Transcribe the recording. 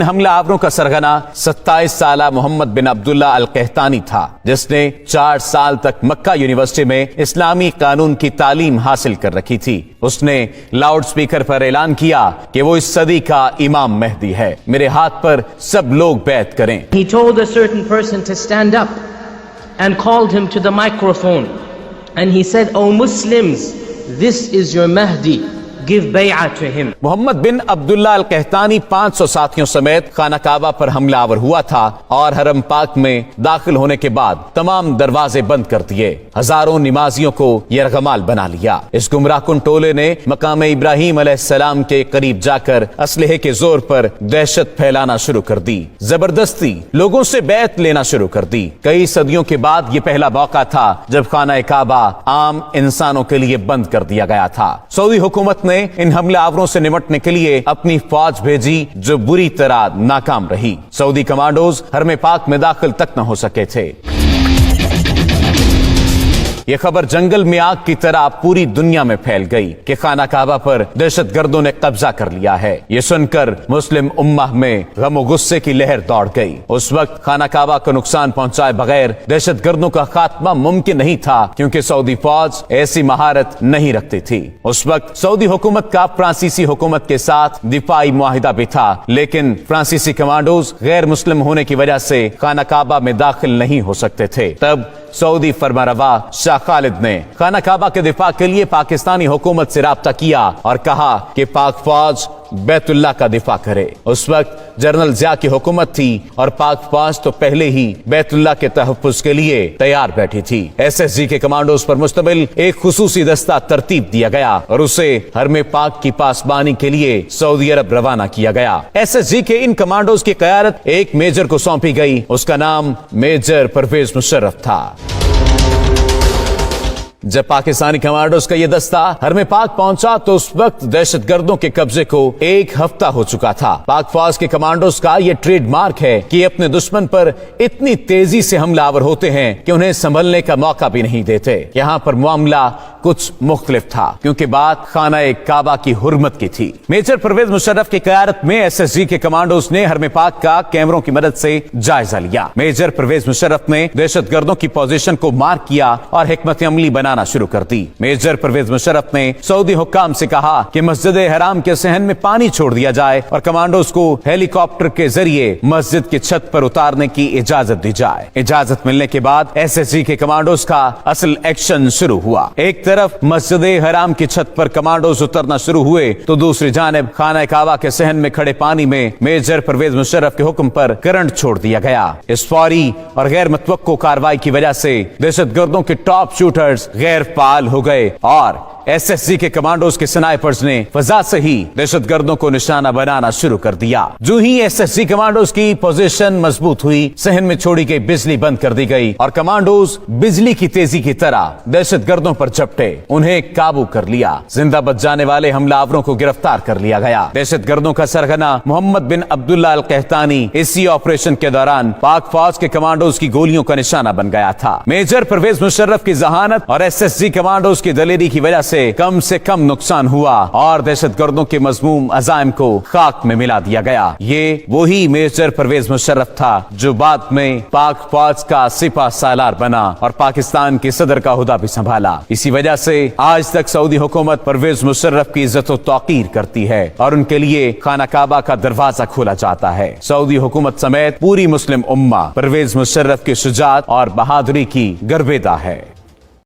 حملہ آوروں کا سرغنہ 27 سالہ محمد بن عبداللہ القحطانی تھا، جس نے 4 سال تک مکہ یونیورسٹی میں اسلامی قانون کی تعلیم حاصل کر رکھی تھی۔ اس نے لاؤڈ سپیکر پر اعلان کیا کہ وہ اس صدی کا امام مہدی ہے، میرے ہاتھ پر سب لوگ بیعت کریں۔ He told a certain person to stand up and called him to the microphone and he said, "O Muslims, this is your Mahdi. Give bay'ah to him." Muhammad bin Abdullah Al Qahtani 500 ساتھیوں سمیت خانہ کعبہ پر حملہ آور ہوا تھا اور حرم پاک میں داخل ہونے کے بعد تمام دروازے بند کر دیے، ہزاروں نمازیوں کو یرغمال بنا لیا۔ اس گمراہ کن ٹولے نے مقام ابراہیم علیہ السلام کے قریب جا کر اسلحے کے زور پر دہشت پھیلانا شروع کر دی، زبردستی لوگوں سے بیعت لینا شروع کر دی۔ کئی صدیوں کے بعد یہ پہلا موقع تھا جب خانہ کعبہ عام انسانوں کے لیے بند کر دیا گیا تھا۔ سعودی حکومت نے ان حملہ آوروں سے نمٹنے کے لیے اپنی فوج بھیجی جو بری طرح ناکام رہی۔ سعودی کمانڈوز حرم پاک میں داخل تک نہ ہو سکے تھے۔ یہ خبر جنگل میں آگ کی طرح پوری دنیا میں پھیل گئی کہ خانہ کعبہ پر دہشت گردوں نے قبضہ کر لیا ہے۔ یہ سن کر مسلم امہ میں غم و غصے کی لہر دوڑ گئی۔ اس وقت خانہ کعبہ کو نقصان پہنچائے بغیر دہشت گردوں کا خاتمہ ممکن نہیں تھا، کیونکہ سعودی فوج ایسی مہارت نہیں رکھتی تھی۔ اس وقت سعودی حکومت کا فرانسیسی حکومت کے ساتھ دفاعی معاہدہ بھی تھا، لیکن فرانسیسی کمانڈوز غیر مسلم ہونے کی وجہ سے خانہ کعبہ میں داخل نہیں ہو سکتے تھے۔ تب سعودی فرمانروا شاہ خالد نے خانہ کعبہ کے دفاع کے لیے پاکستانی حکومت سے رابطہ کیا اور کہا کہ پاک فوج بیت اللہ کا دفاع کرے۔ اس وقت جنرل ضیاء کی حکومت تھی اور پاک فوج تو پہلے ہی بیت اللہ کے تحفظ کے لیے تیار بیٹھی تھی۔ ایس ایس جی کے کمانڈوز پر مشتمل ایک خصوصی دستہ ترتیب دیا گیا اور اسے حرم پاک کی پاسبانی کے لیے سعودی عرب روانہ کیا گیا۔ ایس ایس جی کے ان کمانڈوز کی قیادت ایک میجر کو سونپی گئی، اس کا نام میجر پرویز مشرف تھا۔ جب پاکستانی کمانڈوز کا یہ دستہ حرم پاک پہنچا تو اس وقت دہشت گردوں کے قبضے کو 1 ہفتہ ہو چکا تھا۔ پاک فوج کے کمانڈوز کا یہ ٹریڈ مارک ہے کہ اپنے دشمن پر اتنی تیزی سے حملہ آور ہوتے ہیں کہ انہیں سنبھلنے کا موقع بھی نہیں دیتے۔ یہاں پر معاملہ کچھ مختلف تھا، کیونکہ بات خانہ کعبہ کی حرمت کی تھی۔ میجر پرویز مشرف کی قیادت میں ایس ایس جی کے کمانڈوز نے حرم پاک کا کیمروں کی مدد سے جائزہ لیا۔ میجر پرویز مشرف نے دہشت گردوں کی پوزیشن کو مارک کیا اور حکمت عملی بنانا شروع کر دی۔ میجر پرویز مشرف نے سعودی حکام سے کہا کہ مسجد حرام کے صحن میں پانی چھوڑ دیا جائے اور کمانڈوز کو ہیلی کاپٹر کے ذریعے مسجد کی چھت پر اتارنے کی اجازت دی جائے۔ اجازت ملنے کے بعد ایس ایس جی کے کمانڈوز کا اصل ایکشن شروع ہوا۔ ایک طرف مسجد حرام کی چھت پر کمانڈوز اترنا شروع ہوئے تو دوسری جانب خانہ کعبہ کے صحن میں کھڑے پانی میں میجر پرویز مشرف کے حکم پر کرنٹ چھوڑ دیا گیا۔ اس فوری اور غیر متوقع کارروائی کی وجہ سے دہشت گردوں کے ٹاپ شوٹرز غیر فعال ہو گئے اور ایس ایس جی کے کمانڈوز کے سنائپرز نے فضا سے ہی دہشت گردوں کو نشانہ بنانا شروع کر دیا۔ جو ہی ایس ایس جی کمانڈوز کی پوزیشن مضبوط ہوئی، صحن میں چھوڑی گئی بجلی بند کر دی گئی اور کمانڈوز بجلی کی تیزی کی طرح دہشت گردوں پر جھپٹے، انہیں قابو کر لیا۔ زندہ بچ جانے والے حملہ آوروں کو گرفتار کر لیا گیا۔ دہشت گردوں کا سرغنہ محمد بن عبداللہ القحطانی اسی آپریشن کے دوران پاک فوج کے کمانڈوز کی گولیوں کا نشانہ بن گیا تھا۔ میجر پرویز مشرف کی ذہانت اور ایس ایس جی کمانڈوز کی دلیری کی وجہ سے کم نقصان ہوا اور دہشت گردوں کے مذموم عزائم کو خاک میں ملا دیا گیا۔ یہ وہی میجر پرویز مشرف تھا جو بعد میں پاک فوج کا سپہ سالار بنا اور پاکستان کے صدر کا عہدہ بھی سنبھالا۔ اسی وجہ سے آج تک سعودی حکومت پرویز مشرف کی عزت و توقیر کرتی ہے اور ان کے لیے خانہ کعبہ کا دروازہ کھولا جاتا ہے۔ سعودی حکومت سمیت پوری مسلم امہ پرویز مشرف کی شجاعت اور بہادری کی گرویدہ ہے۔